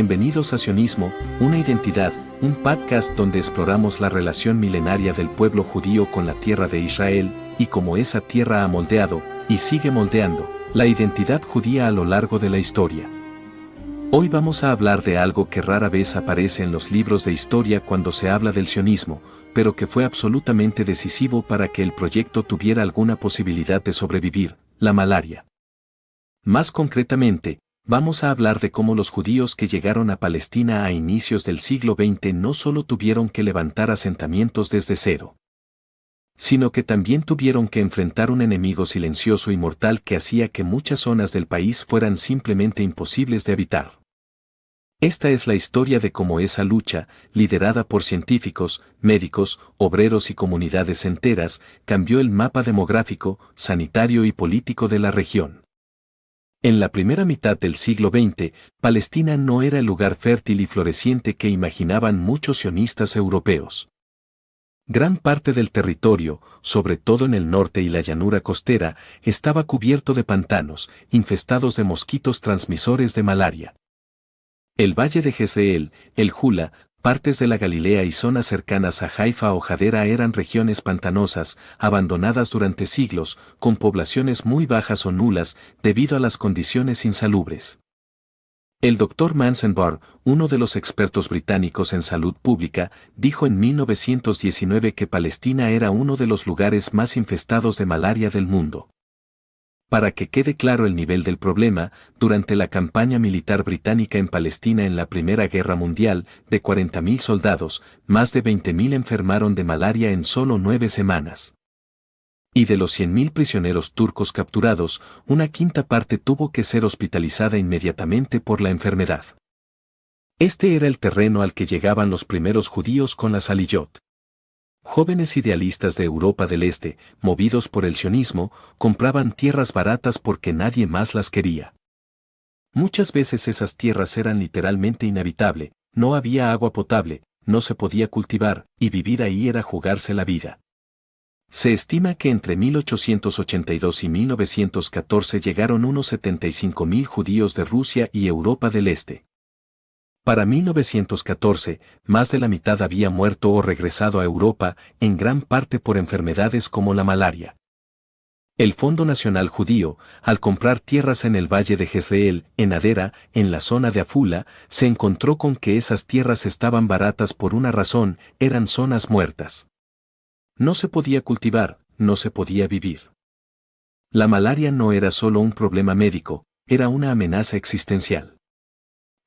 Bienvenidos a Sionismo, una identidad, un podcast donde exploramos la relación milenaria del pueblo judío con la tierra de Israel, y cómo esa tierra ha moldeado, y sigue moldeando, la identidad judía a lo largo de la historia. Hoy vamos a hablar de algo que rara vez aparece en los libros de historia cuando se habla del sionismo, pero que fue absolutamente decisivo para que el proyecto tuviera alguna posibilidad de sobrevivir, la malaria. Más concretamente, vamos a hablar de cómo los judíos que llegaron a Palestina a inicios del siglo XX no solo tuvieron que levantar asentamientos desde cero, sino que también tuvieron que enfrentar un enemigo silencioso y mortal que hacía que muchas zonas del país fueran simplemente imposibles de habitar. Esta es la historia de cómo esa lucha, liderada por científicos, médicos, obreros y comunidades enteras, cambió el mapa demográfico, sanitario y político de la región. En la primera mitad del siglo XX, Palestina no era el lugar fértil y floreciente que imaginaban muchos sionistas europeos. Gran parte del territorio, sobre todo en el norte y la llanura costera, estaba cubierto de pantanos, infestados de mosquitos transmisores de malaria. El valle de Jezreel, el Jula, partes de la Galilea y zonas cercanas a Haifa o Hadera eran regiones pantanosas, abandonadas durante siglos, con poblaciones muy bajas o nulas debido a las condiciones insalubres. El Dr. Mansenbar, uno de los expertos británicos en salud pública, dijo en 1919 que Palestina era uno de los lugares más infestados de malaria del mundo. Para que quede claro el nivel del problema, durante la campaña militar británica en Palestina en la Primera Guerra Mundial, de 40.000 soldados, más de 20.000 enfermaron de malaria en solo 9 semanas. Y de los 100.000 prisioneros turcos capturados, una quinta parte tuvo que ser hospitalizada inmediatamente por la enfermedad. Este era el terreno al que llegaban los primeros judíos con la Saliyot. Jóvenes idealistas de Europa del Este, movidos por el sionismo, compraban tierras baratas porque nadie más las quería. Muchas veces esas tierras eran literalmente inhabitables, no había agua potable, no se podía cultivar, y vivir ahí era jugarse la vida. Se estima que entre 1882 y 1914 llegaron unos 75.000 judíos de Rusia y Europa del Este. Para 1914, más de la mitad había muerto o regresado a Europa, en gran parte por enfermedades como la malaria. El Fondo Nacional Judío, al comprar tierras en el Valle de Jezreel, en Hadera, en la zona de Afula, se encontró con que esas tierras estaban baratas por una razón, eran zonas muertas. No se podía cultivar, no se podía vivir. La malaria no era solo un problema médico, era una amenaza existencial.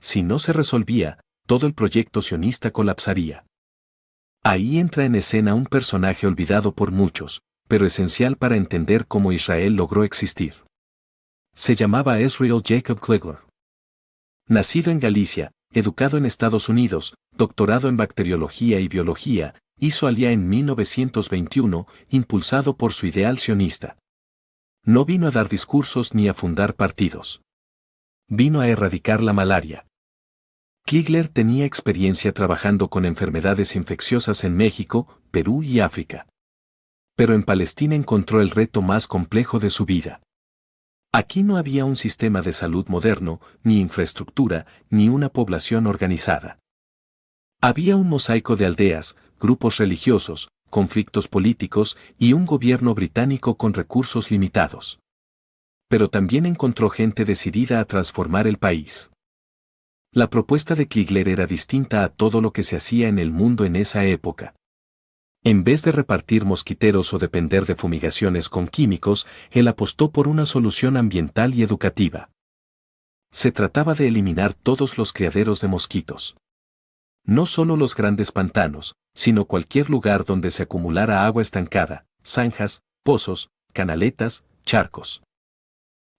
Si no se resolvía, todo el proyecto sionista colapsaría. Ahí entra en escena un personaje olvidado por muchos, pero esencial para entender cómo Israel logró existir. Se llamaba Israel Jacob Klegler. Nacido en Galicia, educado en Estados Unidos, doctorado en bacteriología y biología, hizo alía en 1921, impulsado por su ideal sionista. No vino a dar discursos ni a fundar partidos. Vino a erradicar la malaria. Klegler tenía experiencia trabajando con enfermedades infecciosas en México, Perú y África. Pero en Palestina encontró el reto más complejo de su vida. Aquí no había un sistema de salud moderno, ni infraestructura, ni una población organizada. Había un mosaico de aldeas, grupos religiosos, conflictos políticos y un gobierno británico con recursos limitados. Pero también encontró gente decidida a transformar el país. La propuesta de Klegler era distinta a todo lo que se hacía en el mundo en esa época. En vez de repartir mosquiteros o depender de fumigaciones con químicos, él apostó por una solución ambiental y educativa. Se trataba de eliminar todos los criaderos de mosquitos. No solo los grandes pantanos, sino cualquier lugar donde se acumulara agua estancada, zanjas, pozos, canaletas, charcos.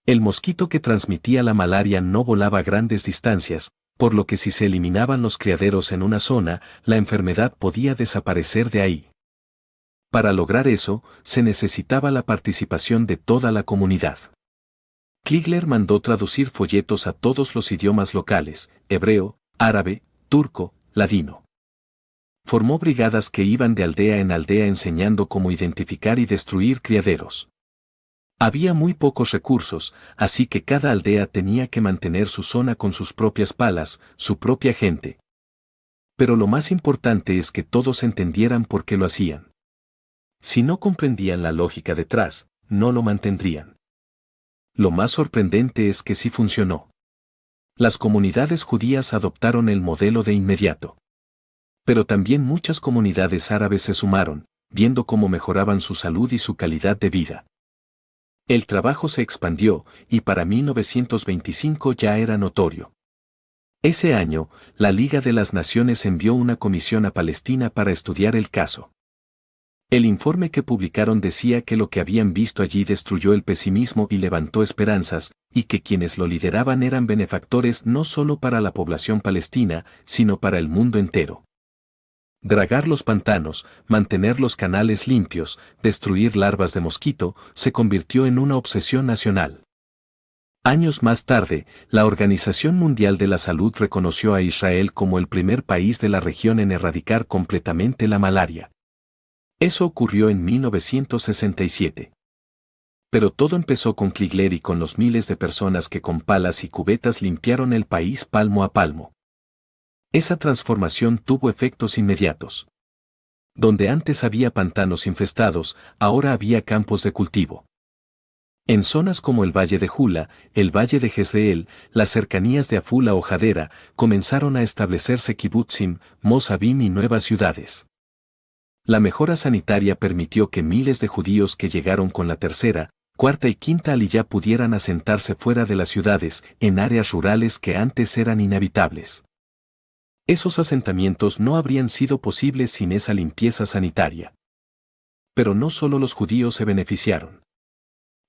El mosquito que transmitía la malaria no volaba a grandes distancias, por lo que si se eliminaban los criaderos en una zona, la enfermedad podía desaparecer de ahí. Para lograr eso, se necesitaba la participación de toda la comunidad. Klegler mandó traducir folletos a todos los idiomas locales, hebreo, árabe, turco, ladino. Formó brigadas que iban de aldea en aldea enseñando cómo identificar y destruir criaderos. Había muy pocos recursos, así que cada aldea tenía que mantener su zona con sus propias palas, su propia gente. Pero lo más importante es que todos entendieran por qué lo hacían. Si no comprendían la lógica detrás, no lo mantendrían. Lo más sorprendente es que sí funcionó. Las comunidades judías adoptaron el modelo de inmediato. Pero también muchas comunidades árabes se sumaron, viendo cómo mejoraban su salud y su calidad de vida. El trabajo se expandió, y para 1925 ya era notorio. Ese año, la Liga de las Naciones envió una comisión a Palestina para estudiar el caso. El informe que publicaron decía que lo que habían visto allí destruyó el pesimismo y levantó esperanzas, y que quienes lo lideraban eran benefactores no solo para la población palestina, sino para el mundo entero. Dragar los pantanos, mantener los canales limpios, destruir larvas de mosquito, se convirtió en una obsesión nacional. Años más tarde, la Organización Mundial de la Salud reconoció a Israel como el primer país de la región en erradicar completamente la malaria. Eso ocurrió en 1967. Pero todo empezó con Kligler y con los miles de personas que con palas y cubetas limpiaron el país palmo a palmo. Esa transformación tuvo efectos inmediatos. Donde antes había pantanos infestados, ahora había campos de cultivo. En zonas como el Valle de Jula, el Valle de Jezreel, las cercanías de Afula o Jadera, comenzaron a establecerse kibutzim, moshavim y nuevas ciudades. La mejora sanitaria permitió que miles de judíos que llegaron con la tercera, cuarta y quinta aliyá pudieran asentarse fuera de las ciudades, en áreas rurales que antes eran inhabitables. Esos asentamientos no habrían sido posibles sin esa limpieza sanitaria. Pero no solo los judíos se beneficiaron.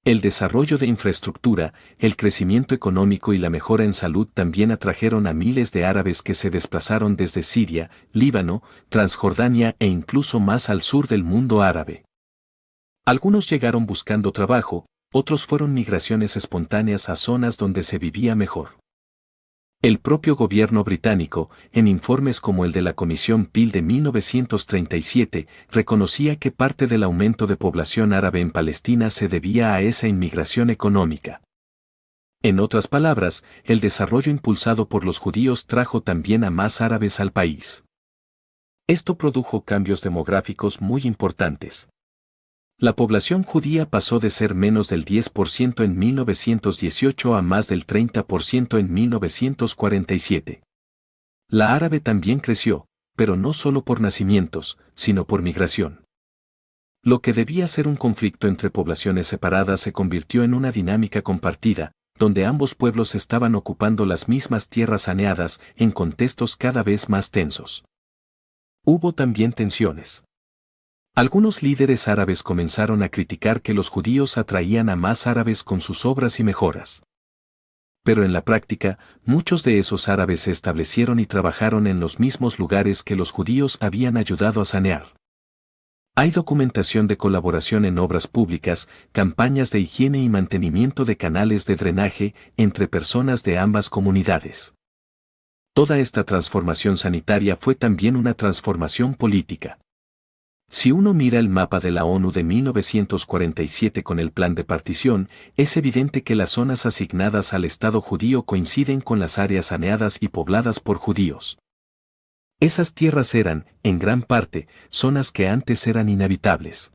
El desarrollo de infraestructura, el crecimiento económico y la mejora en salud también atrajeron a miles de árabes que se desplazaron desde Siria, Líbano, Transjordania e incluso más al sur del mundo árabe. Algunos llegaron buscando trabajo, otros fueron migraciones espontáneas a zonas donde se vivía mejor. El propio gobierno británico, en informes como el de la Comisión Peel de 1937, reconocía que parte del aumento de población árabe en Palestina se debía a esa inmigración económica. En otras palabras, el desarrollo impulsado por los judíos trajo también a más árabes al país. Esto produjo cambios demográficos muy importantes. La población judía pasó de ser menos del 10% en 1918 a más del 30% en 1947. La árabe también creció, pero no solo por nacimientos, sino por migración. Lo que debía ser un conflicto entre poblaciones separadas se convirtió en una dinámica compartida, donde ambos pueblos estaban ocupando las mismas tierras saneadas en contextos cada vez más tensos. Hubo también tensiones. Algunos líderes árabes comenzaron a criticar que los judíos atraían a más árabes con sus obras y mejoras. Pero en la práctica, muchos de esos árabes se establecieron y trabajaron en los mismos lugares que los judíos habían ayudado a sanear. Hay documentación de colaboración en obras públicas, campañas de higiene y mantenimiento de canales de drenaje entre personas de ambas comunidades. Toda esta transformación sanitaria fue también una transformación política. Si uno mira el mapa de la ONU de 1947 con el plan de partición, es evidente que las zonas asignadas al Estado judío coinciden con las áreas saneadas y pobladas por judíos. Esas tierras eran, en gran parte, zonas que antes eran inhabitables.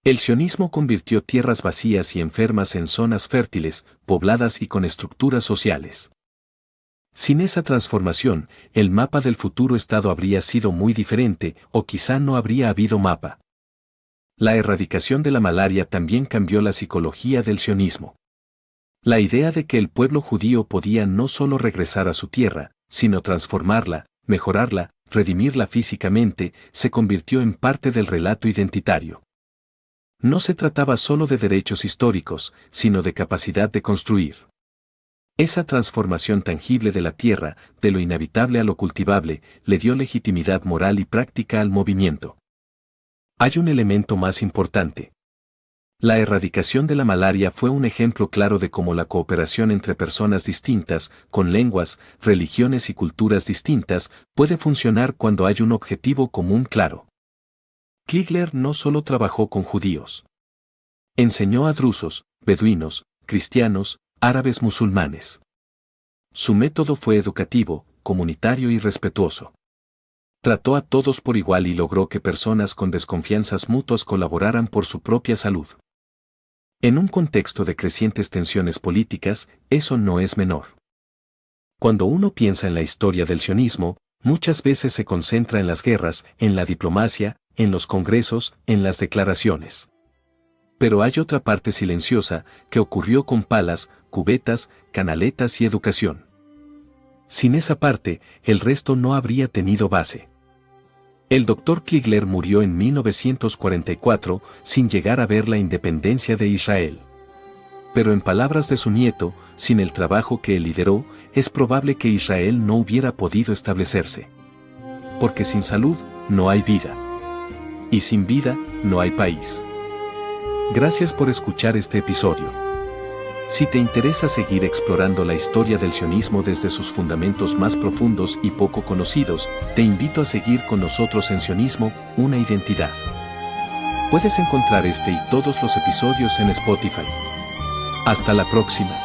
El sionismo convirtió tierras vacías y enfermas en zonas fértiles, pobladas y con estructuras sociales. Sin esa transformación, el mapa del futuro Estado habría sido muy diferente, o quizá no habría habido mapa. La erradicación de la malaria también cambió la psicología del sionismo. La idea de que el pueblo judío podía no solo regresar a su tierra, sino transformarla, mejorarla, redimirla físicamente, se convirtió en parte del relato identitario. No se trataba solo de derechos históricos, sino de capacidad de construir. Esa transformación tangible de la tierra, de lo inhabitable a lo cultivable, le dio legitimidad moral y práctica al movimiento. Hay un elemento más importante. La erradicación de la malaria fue un ejemplo claro de cómo la cooperación entre personas distintas, con lenguas, religiones y culturas distintas, puede funcionar cuando hay un objetivo común claro. Kligler no solo trabajó con judíos. Enseñó a drusos, beduinos, cristianos, árabes musulmanes. Su método fue educativo, comunitario y respetuoso. Trató a todos por igual y logró que personas con desconfianzas mutuas colaboraran por su propia salud. En un contexto de crecientes tensiones políticas, eso no es menor. Cuando uno piensa en la historia del sionismo, muchas veces se concentra en las guerras, en la diplomacia, en los congresos, en las declaraciones. Pero hay otra parte silenciosa, que ocurrió con palas, cubetas, canaletas y educación. Sin esa parte, el resto no habría tenido base. El Dr. Kligler murió en 1944 sin llegar a ver la independencia de Israel. Pero en palabras de su nieto, sin el trabajo que él lideró, es probable que Israel no hubiera podido establecerse. Porque sin salud, no hay vida. Y sin vida, no hay país. Gracias por escuchar este episodio. Si te interesa seguir explorando la historia del sionismo desde sus fundamentos más profundos y poco conocidos, te invito a seguir con nosotros en Sionismo, una identidad. Puedes encontrar este y todos los episodios en Spotify. Hasta la próxima.